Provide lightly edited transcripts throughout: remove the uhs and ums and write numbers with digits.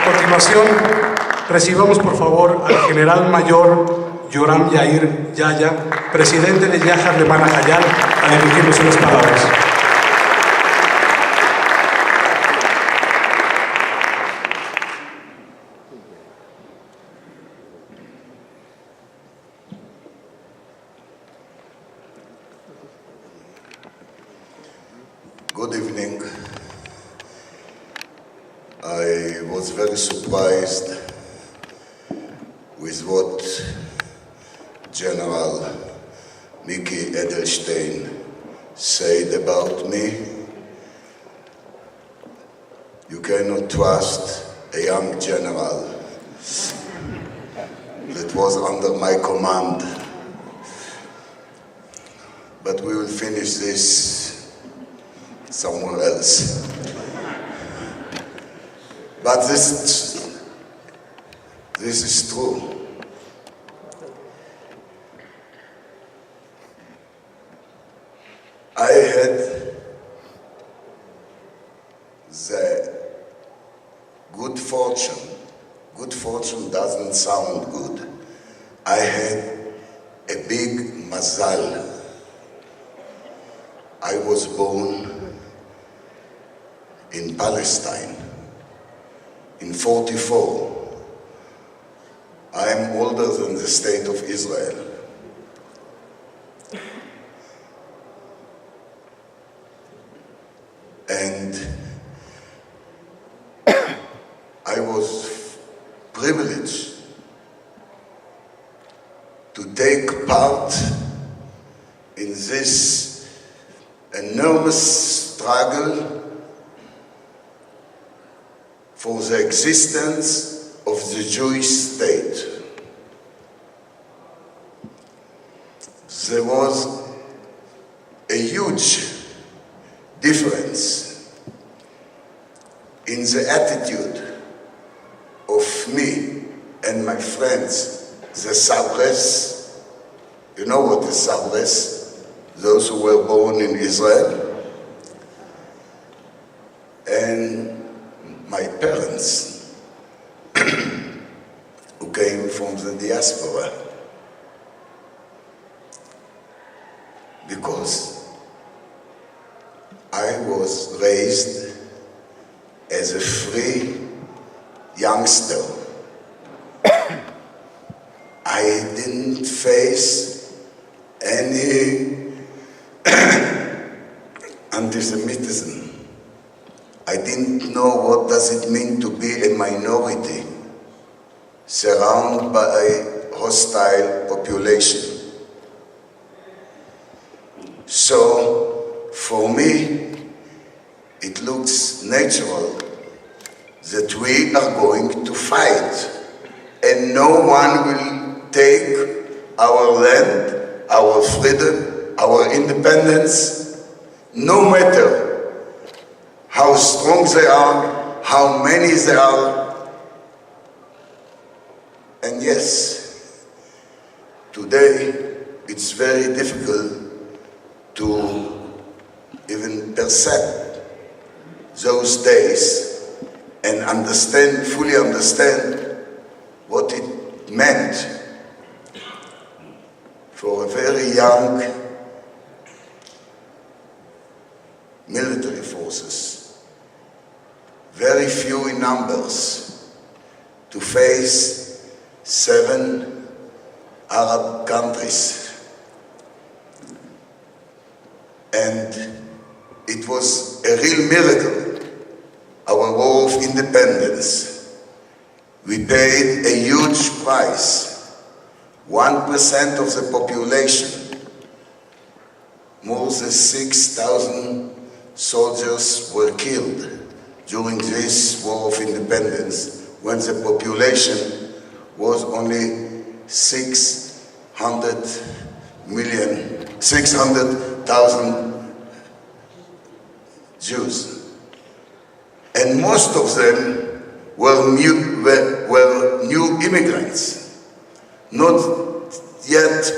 A continuación, recibamos por favor al general mayor Yoram Yair, YAYA, presidente de YAYA de Manajayal, a dirigirnos unas palabras. Good evening. I was very surprised with what General Mickey Edelstein said about me. You cannot trust a young general that was under my command. But we will finish this somewhere else. But this is true. I had the good fortune doesn't sound good. I had a big mazal. I was born in Palestine in 1944. I am older than the state of Israel. And I was privileged to take part in this enormous struggle for the existence of the Jewish state. There was a huge difference in the attitude of me and my friends, the Sabres. You know what is Sabres? Those who were born in Israel. And my parents, who came from the diaspora. Because I was raised as a free youngster. I didn't face any anti-Semitism. I didn't know what does it mean to be a minority surrounded by a hostile population. So, for me, it looks natural that we are going to fight, and no one will take our land, our freedom, our independence, no matter how strong they are, how many they are. And yes, today it's very difficult to even perceive those days and fully understand what it meant for a very young military forces, very few in numbers, to face 7 Arab countries. And it was a real miracle, our war of independence. We paid a huge price. 1% of the population, more than 6,000 soldiers were killed during this war of independence, when the population was only 600,000 Jews. And most of them were new immigrants, not yet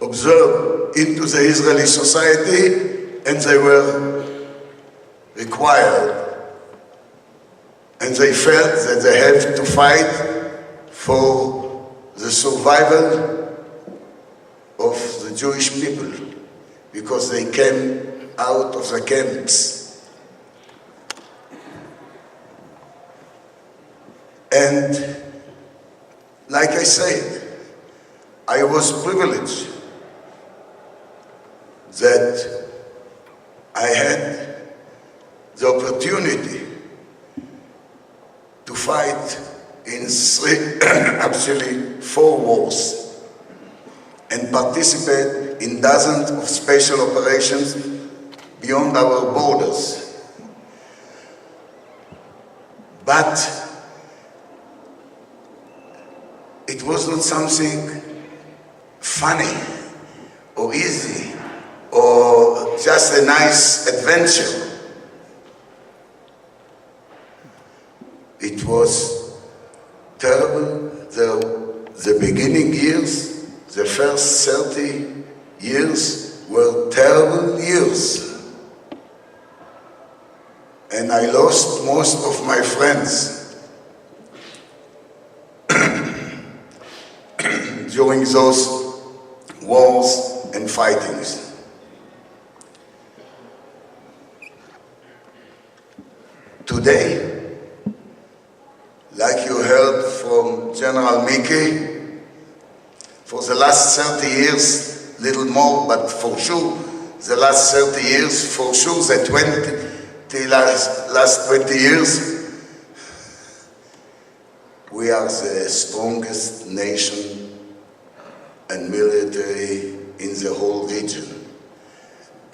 observed into the Israeli society, and they were required and they felt that they have to fight for the survival of the Jewish people because they came out of the camps. And like I said, I was privileged that I had the opportunity to fight in actually 4 wars and participate in dozens of special operations beyond our borders. But it was not something funny or easy or just a nice adventure. It was terrible. The beginning years, the first 30 years were terrible years. And I lost most of my friends during those wars and fightings. Today, like you heard from General Mickey, for the last 30 years, little more, but for sure, the last 30 years, for sure, the last 20 years, we are the strongest nation and military in the whole region.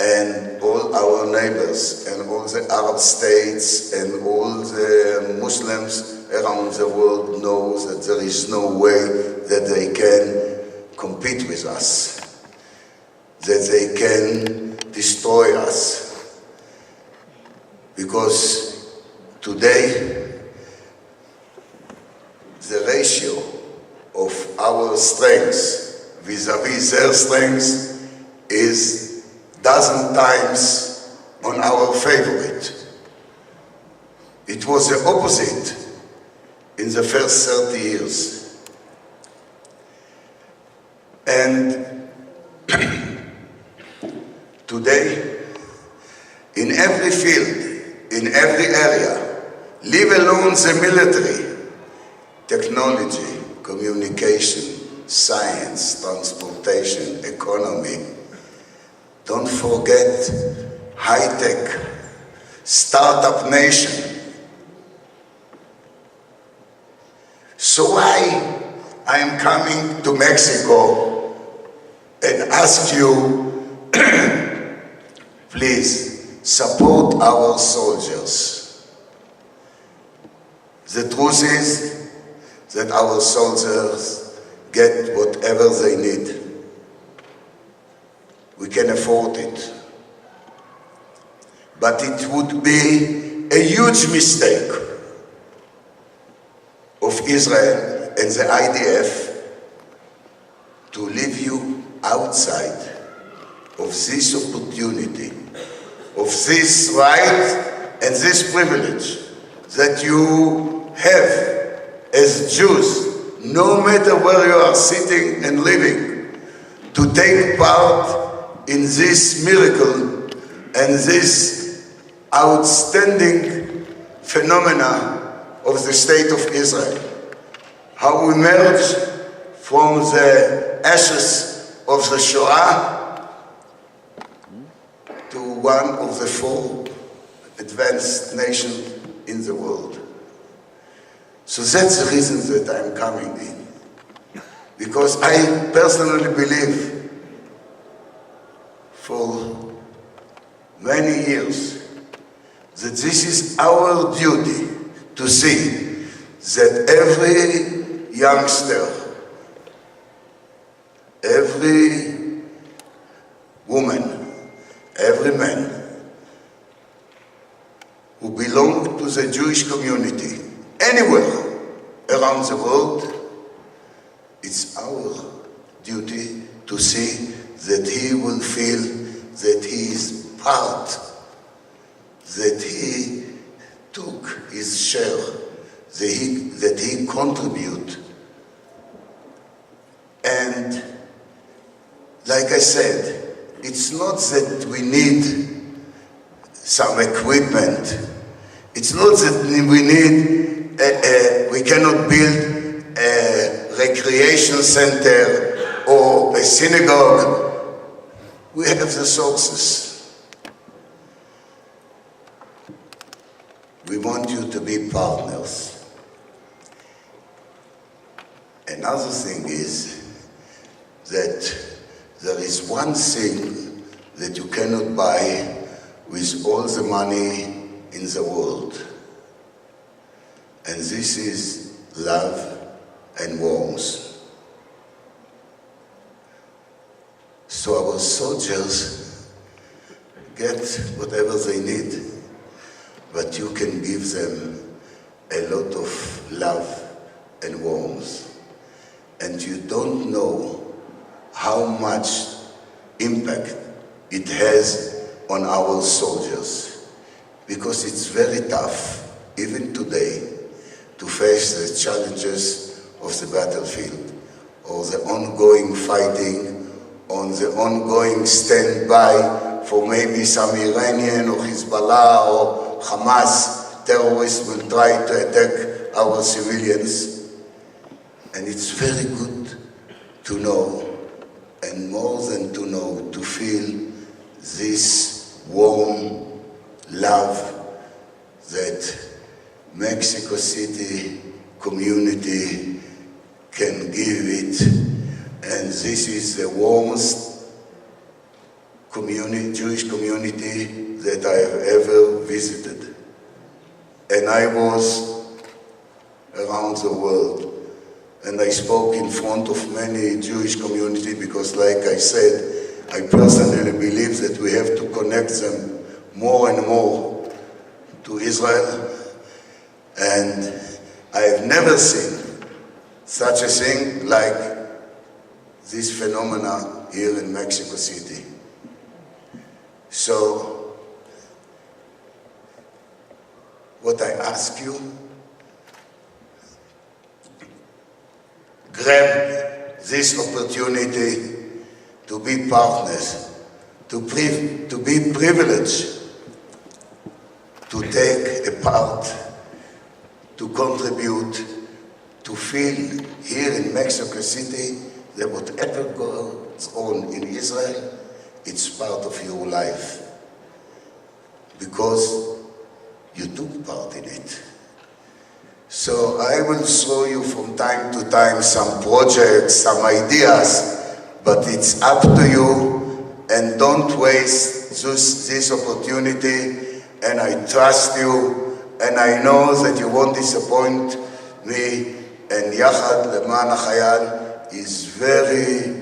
And all our neighbors and all the Arab states and all the Muslims around the world know that there is no way that they can compete with us, that they can destroy us. Because today, the ratio of our strength vis-à-vis their strength is dozen times on our favorite. It was the opposite in the first 30 years. And today, in every field, in every area, leave alone the military, technology, communication, science, transportation, economy, don't forget high-tech, startup nation. So why I am coming to Mexico and ask you, please support our soldiers. The truth is that our soldiers get whatever they need. We can afford it. But it would be a huge mistake of Israel and the IDF to leave you outside of this opportunity, of this right and this privilege that you have as Jews, no matter where you are sitting and living, to take part in this miracle and this outstanding phenomena of the state of Israel. How we emerge from the ashes of the Shoah to one of the 4 advanced nations in the world. So that's the reason that I'm coming in. Because I personally believe for many years that this is our duty to see that every youngster, every woman, every man who belong to the Jewish community anywhere around the world, it's our duty to see that he will feel that he is part, that he took his share that he contribute. And like I said, it's not that we need some equipment. It's not that we need, we cannot build a recreation center or a synagogue. We have the sources. We want you to be partners. Another thing is that there is one thing that you cannot buy with all the money in the world. And this is love and warmth. So our soldiers get whatever they need, but you can give them a lot of love and warmth. And you don't know how much impact it has on our soldiers, because it's very tough, even today, to face the challenges of the battlefield, or the ongoing fighting, on the ongoing standby for maybe some Iranian or Hezbollah or Hamas terrorists will try to attack our civilians. And it's very good to know, and more than to know, to feel this warm love that Mexico City community can give it. And this is the warmest community, Jewish community that I have ever visited. And I was around the world. And I spoke in front of many Jewish community because, like I said, I personally believe that we have to connect them more and more to Israel. And I have never seen such a thing like this phenomena here in Mexico City. So, what I ask you, grab this opportunity to be partners, to be privileged, to take a part, to contribute, to feel here in Mexico City that whatever goes on in Israel, it's part of your life, because you took part in it. So I will show you from time to time some projects, some ideas, but it's up to you, and don't waste this opportunity, and I trust you, and I know that you won't disappoint me, and Yachad Leman HaChayal is very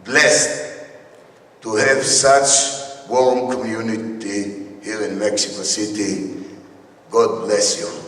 blessed to have such warm community here in Mexico City. God bless you.